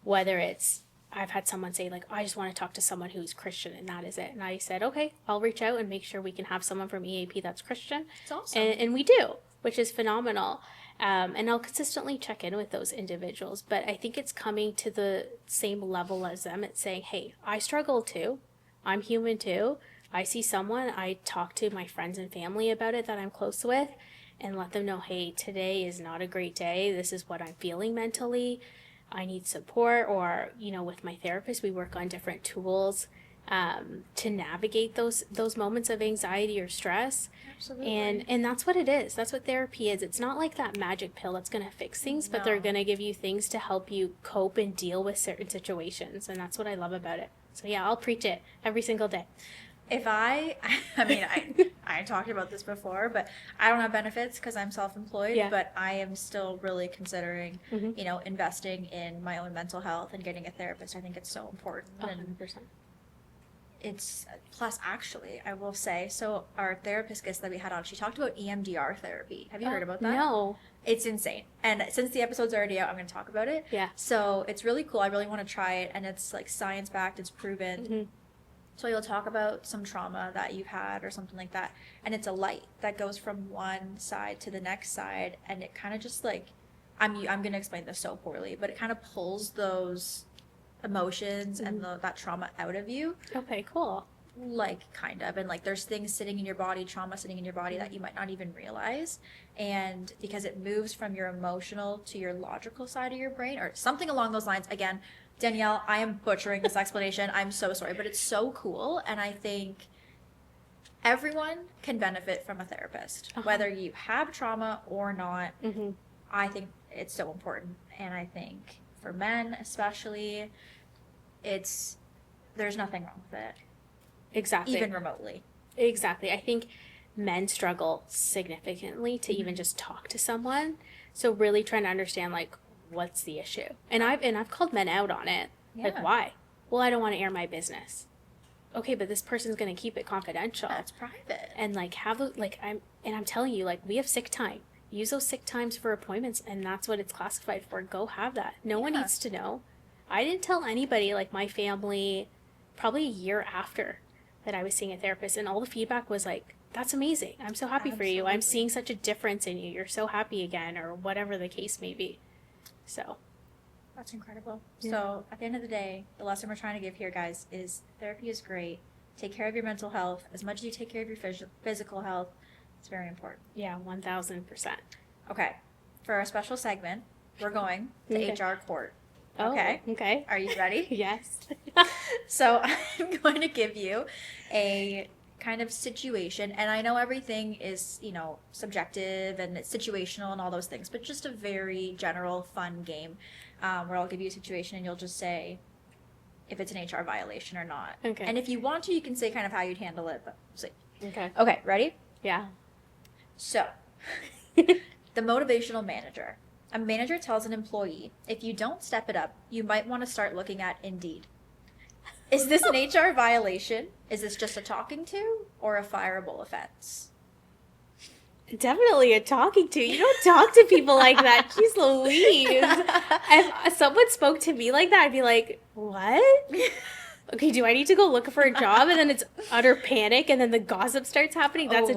whether it's, I've had someone say like, I just want to talk to someone who's Christian and that is it. And I said, okay, I'll reach out and make sure we can have someone from EAP that's Christian. It's awesome. And we do, which is phenomenal. And I'll consistently check in with those individuals. But I think it's coming to the same level as them. It's saying, hey, I struggle too. I'm human too. I see someone, I talk to my friends and family about it that I'm close with and let them know, hey, today is not a great day. This is what I'm feeling mentally. I need support. Or, you know, with my therapist, we work on different tools to navigate those moments of anxiety or stress. Absolutely. And that's what it is. That's what therapy is. It's not like that magic pill that's going to fix things, but they're going to give you things to help you cope and deal with certain situations. And that's what I love about it. So yeah, I'll preach it every single day. If I mean, I talked about this before, but I don't have benefits because I'm self-employed, but I am still really considering, you know, investing in my own mental health and getting a therapist. I think it's so important. 100%. It's plus actually I will say, so our therapist guest that we had on, she talked about EMDR therapy. Have you heard about that? No. It's insane, and since the episode's already out, I'm going to talk about it. So it's really cool. I really want to try it, and it's like science backed, it's proven. So you'll talk about some trauma that you've had or something like that, and it's a light that goes from one side to the next side, and it kind of just like, I'm going to explain this so poorly, but it kind of pulls those emotions and that trauma out of you. Okay, cool. Like, kind of. And, like, there's things sitting in your body, trauma sitting in your body that you might not even realize. And because it moves from your emotional to your logical side of your brain or something along those lines. Again, Danielle, I am butchering this explanation. I'm so sorry, but it's so cool. And I think everyone can benefit from a therapist, whether you have trauma or not. I think it's so important. And I think for men especially, there's nothing wrong with it. Exactly. Even remotely. Exactly. I think men struggle significantly to even just talk to someone. So really trying to understand, like, what's the issue. And I've called men out on it. Yeah. Like, why? Well, I don't want to air my business. Okay, but this person's going to keep it confidential. That's private. And, like, I'm telling you, like, we have sick time. Use those sick times for appointments, and that's what it's classified for. Go have that. No one needs to know. I didn't tell anybody, like, my family, probably a year after that I was seeing a therapist, and all the feedback was like, that's amazing. I'm so happy for you. I'm seeing such a difference in you. You're so happy again, or whatever the case may be. So that's incredible. Yeah. So at the end of the day, the lesson we're trying to give here, guys, is therapy is great. Take care of your mental health as much as you take care of your physical health. It's very important. Yeah, 1,000%. Okay. For our special segment, we're going to HR court. Oh, okay. Okay. Are you ready? Yes. So I'm going to give you a kind of situation, and I know everything is, subjective and it's situational and all those things, but just a very general, fun game where I'll give you a situation and you'll just say if it's an HR violation or not. Okay. And if you want to, you can say kind of how you'd handle it. But okay. Okay, ready? Yeah. So, the motivational manager. A manager tells an employee, if you don't step it up, you might want to start looking at Indeed. Is this an HR violation? Is this just a talking to or a fireable offense? Definitely a talking to. You don't talk to people like that. Jeez Louise. If someone spoke to me like that, I'd be like, what? Okay, do I need to go look for a job? And then it's utter panic, and then the gossip starts happening. That's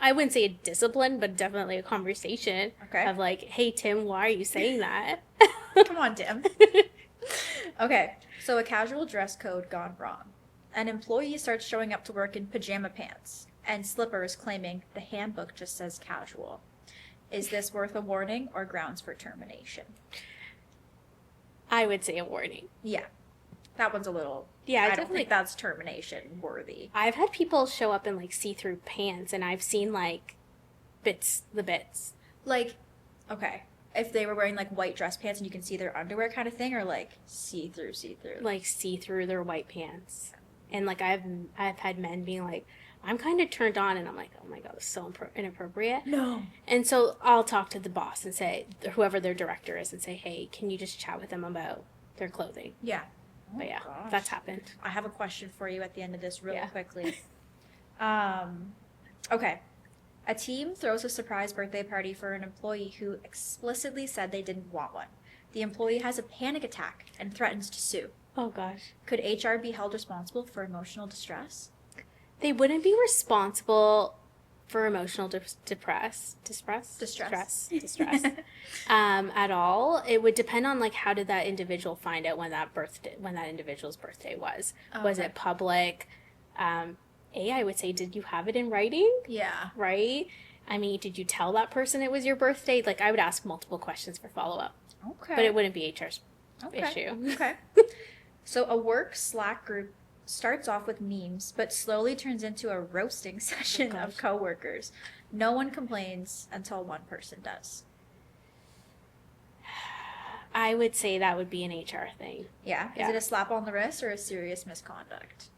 I wouldn't say a discipline, but definitely a conversation of like, hey, Tim, why are you saying that? Come on, Tim. Okay, so a casual dress code gone wrong. An employee starts showing up to work in pajama pants and slippers claiming the handbook just says casual. Is this worth a warning or grounds for termination? I would say a warning. Yeah. That one's a little... Yeah, I don't think that's termination worthy. I've had people show up in, like, see-through pants, and I've seen, like, the bits. Like, okay, if they were wearing, like, white dress pants and you can see their underwear kind of thing, or, like, see-through? Like, see-through their white pants. And, like, I've had men being like, I'm kind of turned on, and I'm like, oh my God, this is so inappropriate. No. And so I'll talk to the boss and say, whoever their director is, and say, hey, can you just chat with them about their clothing? Yeah. Oh, but yeah, gosh. That's happened. I have a question for you at the end of this really quickly. Okay. A team throws a surprise birthday party for an employee who explicitly said they didn't want one. The employee has a panic attack and threatens to sue. Oh, gosh. Could HR be held responsible for emotional distress? They wouldn't be responsible for emotional distress at all. It would depend on, like, how did that individual find out when that individual's birthday was. Was it public? I would say, did you have it in writing? Yeah. Right? I mean, did you tell that person it was your birthday? Like, I would ask multiple questions for follow-up. Okay. But it wouldn't be HR's issue. Okay. So a work Slack group starts off with memes, but slowly turns into a roasting session of coworkers. No one complains until one person does. I would say that would be an HR thing. Yeah? Is it a slap on the wrist or a serious misconduct?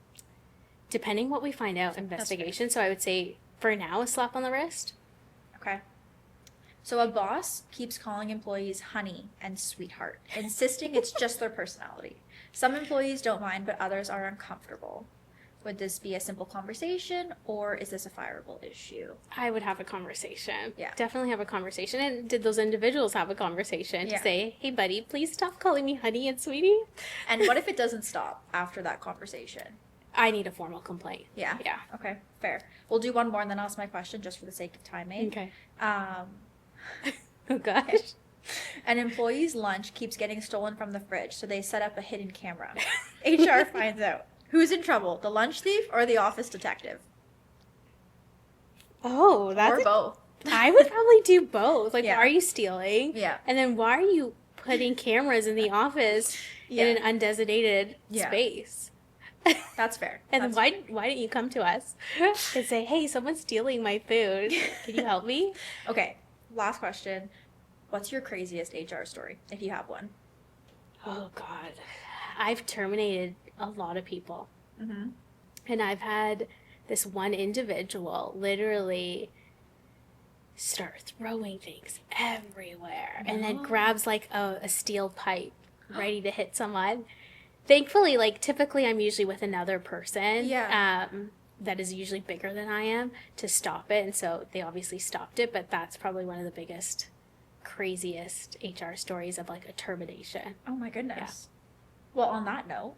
Depending what we find out, investigation. So I would say, for now, a slap on the wrist. Okay. So a boss keeps calling employees honey and sweetheart, insisting it's just their personality. Some employees don't mind, but others are uncomfortable. Would this be a simple conversation, or is this a fireable issue? I would have a conversation. Yeah. Definitely have a conversation. And did those individuals have a conversation to say, hey, buddy, please stop calling me honey and sweetie? And what if it doesn't stop after that conversation? I need a formal complaint. Yeah? Yeah. Okay, fair. We'll do one more and then I'll ask my question just for the sake of timing. Okay. Oh, gosh. Okay. An employee's lunch keeps getting stolen from the fridge, so they set up a hidden camera. HR finds out. Who's in trouble, the lunch thief or the office detective? Oh, Or both. I would probably do both. Like, Yeah. why are you stealing? Yeah. And then why are you putting cameras in the office Yeah. in an undesignated Yeah. space? That's fair. And That's why didn't you come to us and say, hey, someone's stealing my food. Can you help me? Okay, last question. What's your craziest HR story, if you have one? Oh, God. I've terminated a lot of people. Mm-hmm. And I've had this one individual literally start throwing things everywhere and then grabs like a steel pipe ready to hit someone. Thankfully, like typically I'm usually with another person that is usually bigger than I am to stop it. And so they obviously stopped it, but that's probably one of the biggest, craziest HR stories of like a termination. Oh my goodness. Well, on that note,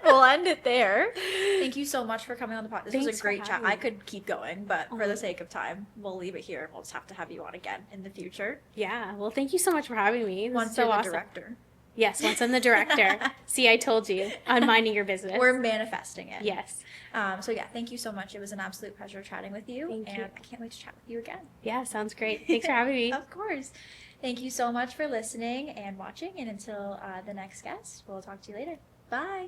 we'll end it there. Thank you so much for coming on the podcast. This was a great chat. I could keep going, but for the sake of time, we'll leave it here and we'll just have to have you on again in the future. Yeah. Well, thank you so much for having me. Once you're the director. Yes, once I'm the director. See, I told you. I'm minding your business. We're manifesting it. Yes. So yeah, thank you so much. It was an absolute pleasure chatting with you. Thank you. I can't wait to chat with you again. Yeah, sounds great. Thanks for having me. Of course. Thank you so much for listening and watching. And until the next guest, we'll talk to you later. Bye.